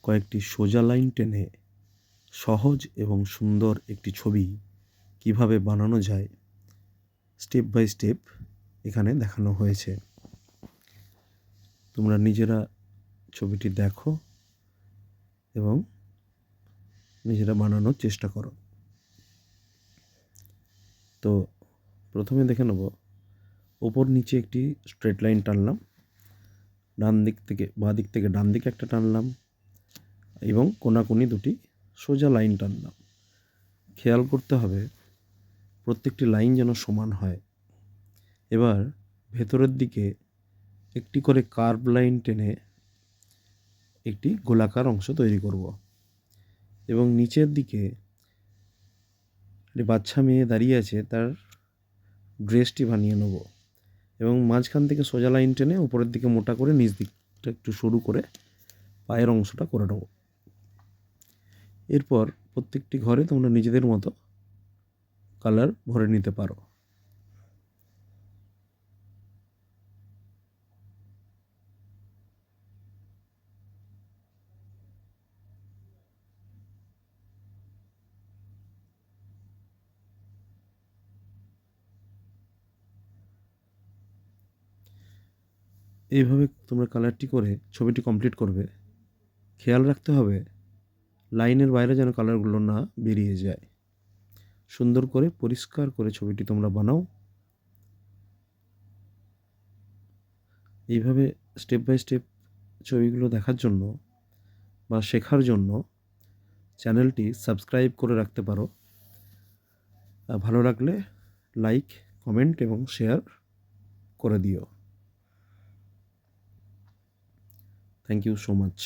কয়েকটি সোজা লাইন টেনে সহজ এবং সুন্দর একটি ছবি কিভাবে বানানো যায় স্টেপ বাই স্টেপ এখানে দেখানো হয়েছে। তোমরা নিজেরা ছবিটি দেখো এবং নিজেরা বানানোর চেষ্টা করো। তো প্রথমে দেখে নেব, ওপর নিচে একটি স্ট্রেট লাইন টানলাম, বাঁ দিক থেকে ডান দিকে একটা টানলাম এবং কোনাকুনি দুটি সোজা লাইন টানলাম। খেয়াল করতে হবে প্রত্যেকটি লাইন যেন সমান হয়। এবার ভেতরের দিকে একটি করে কার্ভ লাইন টেনে একটি গোলাকার অংশ তৈরি করব এবং নিচের দিকে বাচ্চা মেয়ে দাঁড়িয়ে আছে তার ড্রেসটি বানিয়ে নেব এবং মাঝখান থেকে সোজা লাইন টেনে উপরের দিকে মোটা করে নিচ দিকটা একটু সরু করে পায়ের অংশটা করে নেব। এরপর প্রত্যেকটি ঘরে তোমরা নিজেদের মতো কালার ভরে নিতে পারো। এইভাবে তোমরা কালারটি করে ছবিটি কমপ্লিট করবে। খেয়াল রাখতে হবে লাইনের বাইরে যেন কালারগুলো না বেরিয়ে যায়। সুন্দর করে পরিষ্কার করে ছবিটি তোমরা বানাও। এইভাবে স্টেপ বাই স্টেপ ছবিগুলো দেখার জন্য বা শেখার জন্য চ্যানেলটি সাবস্ক্রাইব করে রাখতে পারো। ভালো লাগলে লাইক, কমেন্ট এবং শেয়ার করে দিও। Thank you so much.